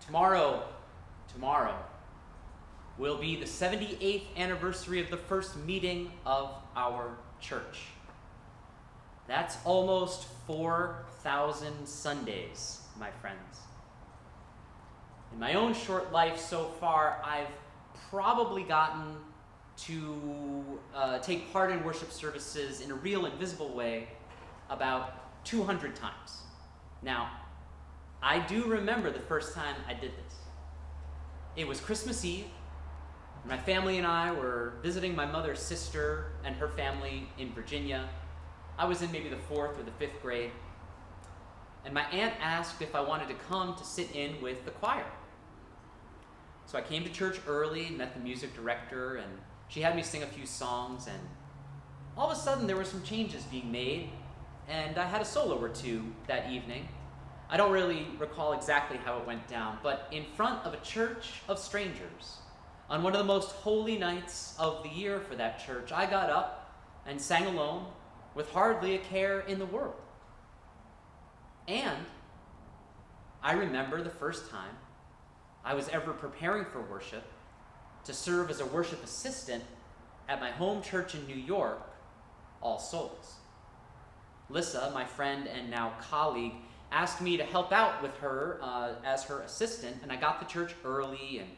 Tomorrow will be the 78th anniversary of the first meeting of our church. That's almost 4,000 Sundays, my friends. In my own short life so far, I've probably gotten to take part in worship services in a real and visible way about 200 times. Now, I do remember the first time I did this. It was Christmas Eve. My family and I were visiting my mother's sister and her family in Virginia. I was in maybe the 4th or the 5th grade. And my aunt asked if I wanted to come to sit in with the choir. So I came to church early, met the music director, and she had me sing a few songs, and all of a sudden there were some changes being made, and I had a solo or two that evening. I don't really recall exactly how it went down, but in front of a church of strangers, on one of the most holy nights of the year for that church, I got up and sang alone with hardly a care in the world. And I remember the first time I was ever preparing for worship to serve as a worship assistant at my home church in New York, All Souls. Lissa, my friend and now colleague, asked me to help out with her as her assistant, and I got to church early, and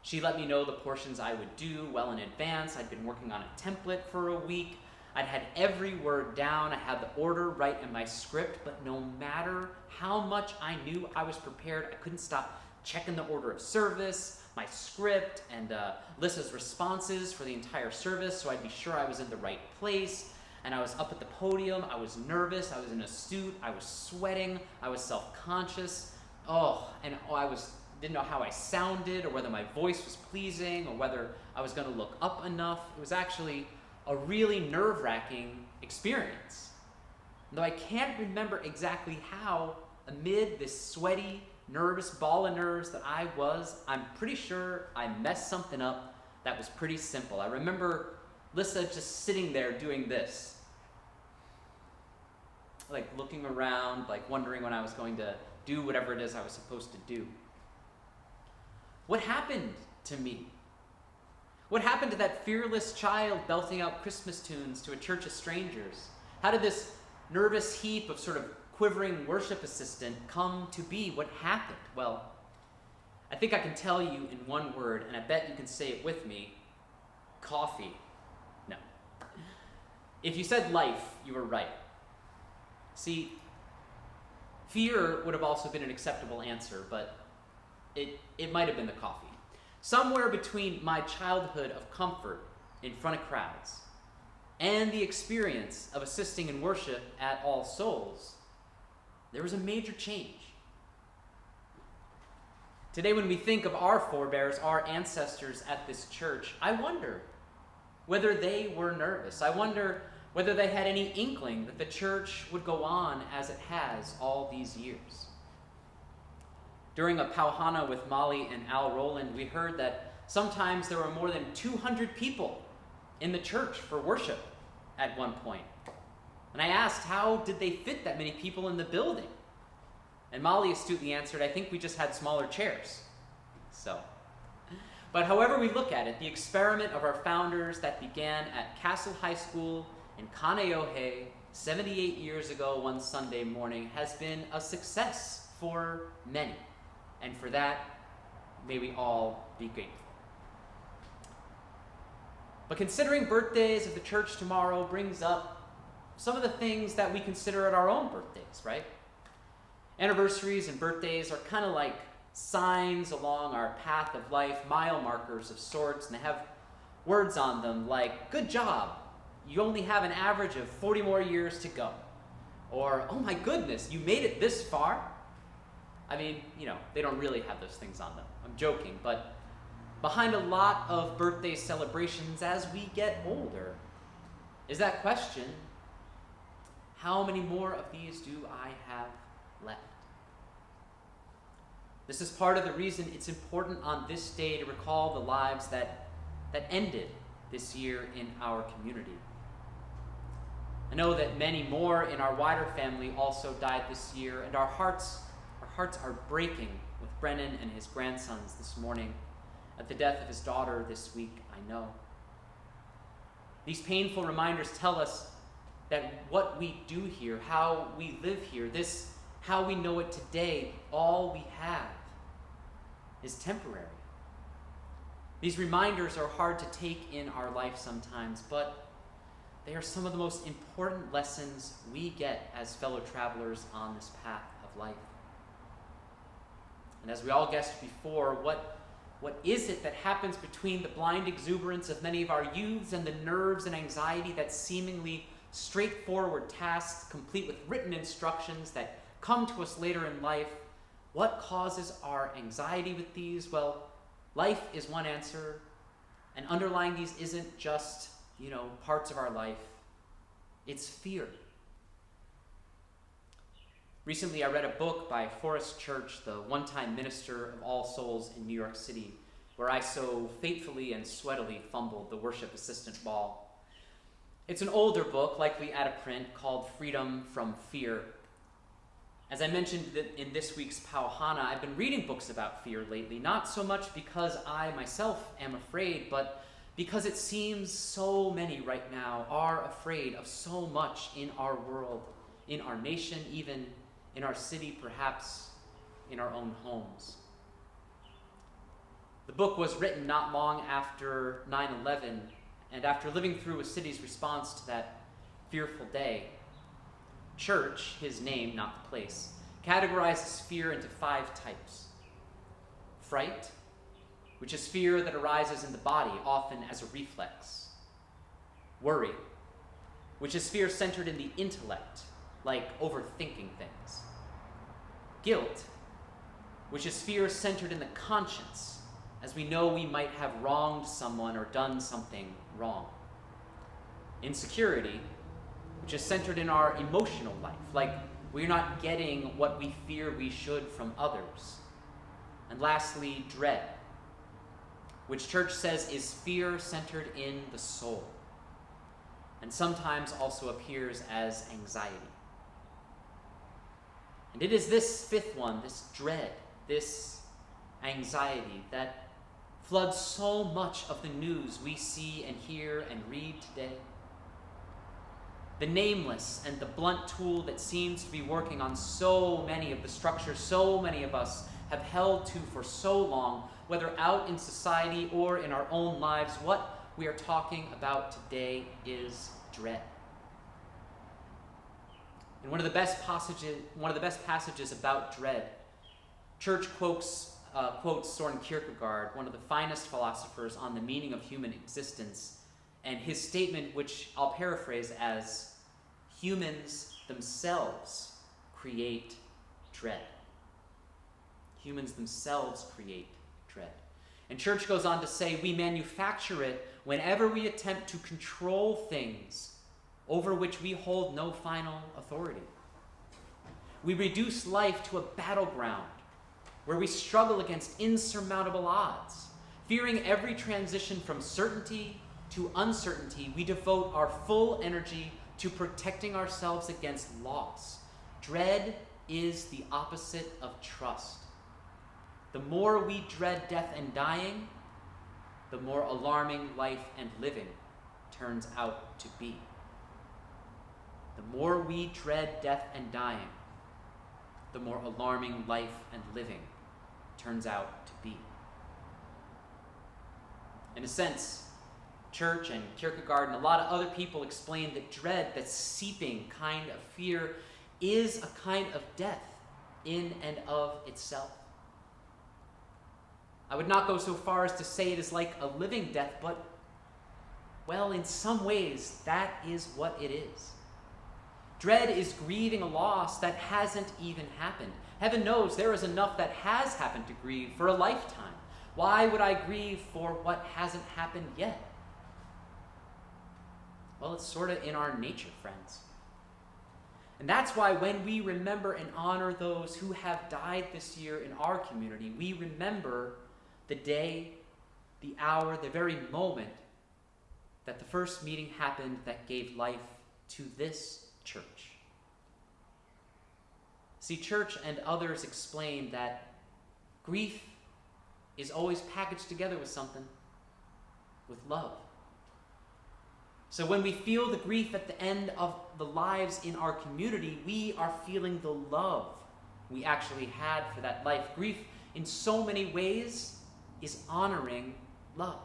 she let me know the portions I would do well in advance. I'd been working on a template for a week. I'd had every word down. I had the order right in my script, but no matter how much I knew I was prepared, I couldn't stop checking the order of service, my script, and Lissa's responses for the entire service, so I'd be sure I was in the right place. And I was up at the podium. I was nervous. I was in a suit. I was sweating. I was self-conscious. Didn't know how I sounded, or whether my voice was pleasing, or whether I was going to look up enough. It was actually a really nerve-wracking experience. Though I can't remember exactly how, amid this sweaty, nervous ball of nerves that I was, I'm pretty sure I messed something up that was pretty simple. I remember Lissa just sitting there doing this, like looking around, like wondering when I was going to do whatever it is I was supposed to do. What happened to me? What happened to that fearless child belting out Christmas tunes to a church of strangers? How did this nervous heap of sort of quivering worship assistant come to be? What happened? Well, I think I can tell you in one word, and I bet you can say it with me: coffee. No. If you said life, you were right. See, fear would have also been an acceptable answer, but it might have been the coffee. Somewhere between my childhood of comfort in front of crowds and the experience of assisting in worship at All Souls, there was a major change. Today, when we think of our forebears, our ancestors at this church, I wonder whether they were nervous. I wonder whether they had any inkling that the church would go on as it has all these years. During a pauhana with Molly and Al Rowland, we heard that sometimes there were more than 200 people in the church for worship at one point. And I asked, how did they fit that many people in the building? And Molly astutely answered, I think we just had smaller chairs. But however we look at it, the experiment of our founders that began at Castle High School in Kaneohe 78 years ago one Sunday morning has been a success for many. And for that, may we all be grateful. But considering birthdays of the church tomorrow brings up some of the things that we consider at our own birthdays, right? Anniversaries and birthdays are kind of like signs along our path of life, mile markers of sorts, and they have words on them like, good job, you only have an average of 40 more years to go. Or, oh my goodness, you made it this far? I mean, they don't really have those things on them. I'm joking, but behind a lot of birthday celebrations as we get older is that question: how many more of these do I have left? This is part of the reason it's important on this day to recall the lives that ended this year in our community. I know that many more in our wider family also died this year, and our hearts are breaking with Brennan and his grandsons this morning, at the death of his daughter this week, I know. These painful reminders tell us that what we do here, how we live here, this, how we know it today, all we have is temporary. These reminders are hard to take in our life sometimes, but they are some of the most important lessons we get as fellow travelers on this path of life. And as we all guessed before, what is it that happens between the blind exuberance of many of our youths and the nerves and anxiety that seemingly straightforward tasks complete with written instructions that come to us later in life? What causes our anxiety with these? Well, life is one answer, and underlying these isn't just, parts of our life. It's fear. Recently, I read a book by Forrest Church, the one-time minister of All Souls in New York City, where I so faithfully and sweatily fumbled the worship assistant ball. It's an older book, likely out of print, called Freedom from Fear. As I mentioned in this week's Pauhana, I've been reading books about fear lately, not so much because I myself am afraid, but because it seems so many right now are afraid of so much in our world, in our nation, even in our city, perhaps in our own homes. The book was written not long after 9/11, and after living through a city's response to that fearful day. Church, his name, not the place, categorizes fear into 5 types. Fright, which is fear that arises in the body, often as a reflex. Worry, which is fear centered in the intellect, like overthinking things. Guilt, which is fear centered in the conscience, as we know we might have wronged someone or done something wrong. Insecurity, which is centered in our emotional life, like we're not getting what we fear we should from others. And lastly, dread, which church says is fear centered in the soul, and sometimes also appears as anxiety. And it is this 5th one, this dread, this anxiety, that floods so much of the news we see and hear and read today. The nameless and the blunt tool that seems to be working on so many of the structures so many of us have held to for so long, whether out in society or in our own lives, what we are talking about today is dread. In one of the best passages about dread, Church quotes Soren Kierkegaard, one of the finest philosophers on the meaning of human existence, and his statement, which I'll paraphrase as, humans themselves create dread. Humans themselves create dread. And Church goes on to say, we manufacture it whenever we attempt to control things over which we hold no final authority. We reduce life to a battleground where we struggle against insurmountable odds. Fearing every transition from certainty to uncertainty, we devote our full energy to protecting ourselves against loss. Dread is the opposite of trust. The more we dread death and dying, the more alarming life and living turns out to be. The more we dread death and dying, the more alarming life and living turns out to be. In a sense, Church and Kierkegaard and a lot of other people explain that dread, that seeping kind of fear, is a kind of death in and of itself. I would not go so far as to say it is like a living death, but, well, in some ways, that is what it is. Dread is grieving a loss that hasn't even happened. Heaven knows there is enough that has happened to grieve for a lifetime. Why would I grieve for what hasn't happened yet? Well, it's sort of in our nature, friends. And that's why when we remember and honor those who have died this year in our community, we remember the day, the hour, the very moment that the first meeting happened that gave life to this church. See, Church and others explain that grief is always packaged together with something, with love. So when we feel the grief at the end of the lives in our community, we are feeling the love we actually had for that life. Grief, in so many ways, is honoring love.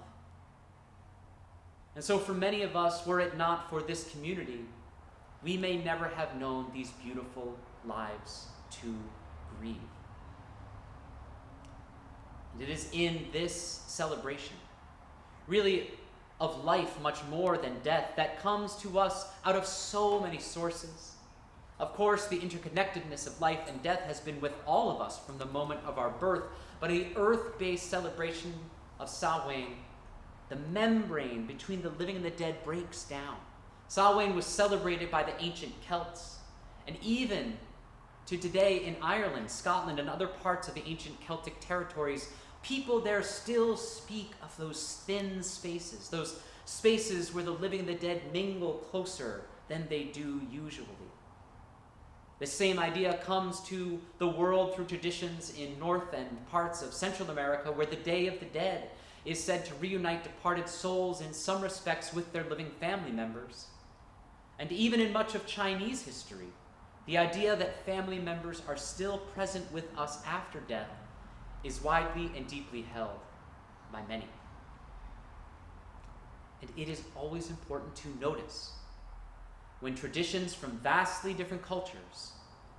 And so for many of us, were it not for this community, we may never have known these beautiful lives to grieve. And it is in this celebration, really of life much more than death, that comes to us out of so many sources. Of course, the interconnectedness of life and death has been with all of us from the moment of our birth, but in the earth-based celebration of Samhain, the membrane between the living and the dead breaks down. Samhain was celebrated by the ancient Celts, and even to today in Ireland, Scotland, and other parts of the ancient Celtic territories, people there still speak of those thin spaces, those spaces where the living and the dead mingle closer than they do usually. The same idea comes to the world through traditions in North and parts of Central America, where the Day of the Dead is said to reunite departed souls in some respects with their living family members. And even in much of Chinese history, the idea that family members are still present with us after death is widely and deeply held by many. And it is always important to notice when traditions from vastly different cultures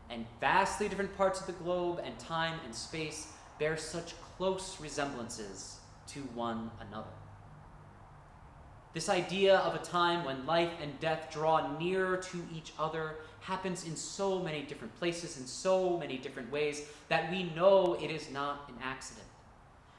and vastly different parts of the globe and time and space bear such close resemblances to one another. This idea of a time when life and death draw nearer to each other happens in so many different places, in so many different ways, that we know it is not an accident.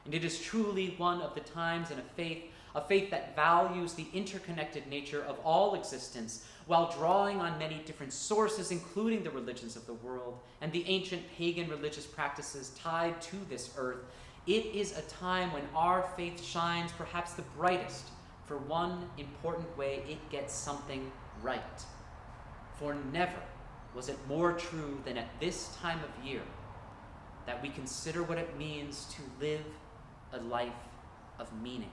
And it is truly one of the times in a faith that values the interconnected nature of all existence, while drawing on many different sources, including the religions of the world and the ancient pagan religious practices tied to this earth. It is a time when our faith shines perhaps the brightest for one important way it gets something right. For never was it more true than at this time of year that we consider what it means to live a life of meaning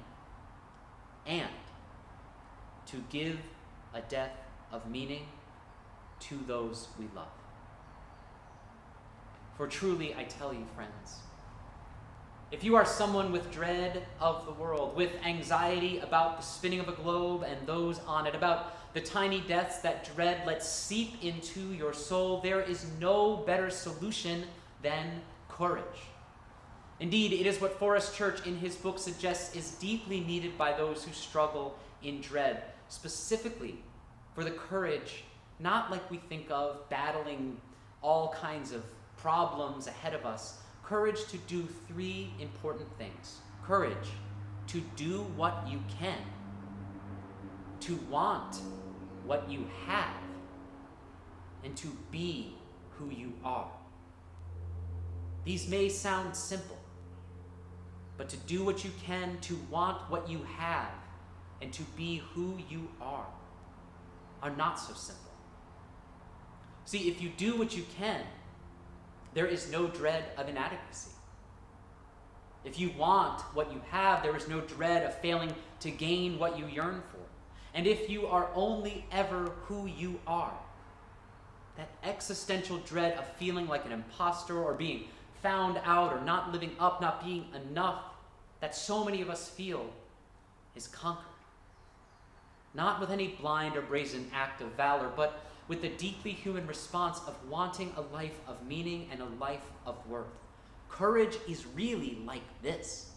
and to give a death of meaning to those we love. For truly, I tell you, friends, if you are someone with dread of the world, with anxiety about the spinning of a globe and those on it, about the tiny deaths that dread lets seep into your soul, there is no better solution than courage. Indeed, it is what Forrest Church in his book suggests is deeply needed by those who struggle in dread, specifically for the courage, not like we think of battling all kinds of problems ahead of us, courage to do three important things. Courage to do what you can, to want what you have, and to be who you are. These may sound simple, but to do what you can, to want what you have, and to be who you are not so simple. See, if you do what you can, there is no dread of inadequacy. If you want what you have, there is no dread of failing to gain what you yearn for. And if you are only ever who you are, that existential dread of feeling like an imposter or being found out or not living up, not being enough, that so many of us feel, is conquered. Not with any blind or brazen act of valor, but with the deeply human response of wanting a life of meaning and a life of worth. Courage is really like this.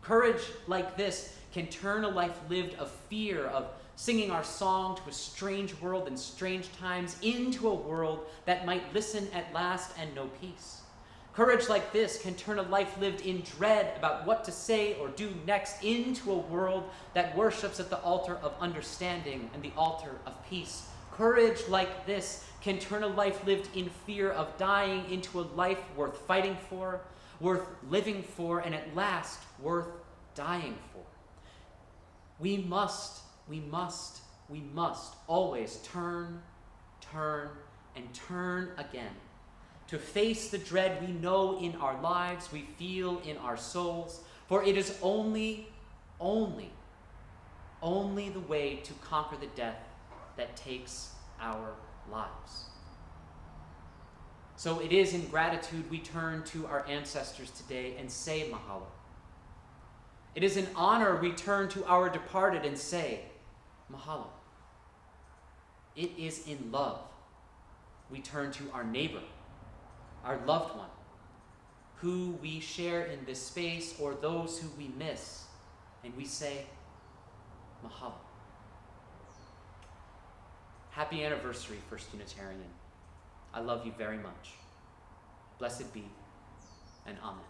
Courage like this can turn a life lived of fear, of singing our song to a strange world and strange times, into a world that might listen at last and know peace. Courage like this can turn a life lived in dread about what to say or do next into a world that worships at the altar of understanding and the altar of peace. Courage like this can turn a life lived in fear of dying into a life worth fighting for, worth living for, and at last worth dying for. We must always turn, and turn again to face the dread we know in our lives, we feel in our souls, for it is only the way to conquer the death that takes our lives. So it is in gratitude we turn to our ancestors today and say mahalo. It is in honor we turn to our departed and say mahalo. It is in love we turn to our neighbor, our loved one, who we share in this space or those who we miss, and we say mahalo. Happy anniversary, First Unitarian. I love you very much. Blessed be, and amen.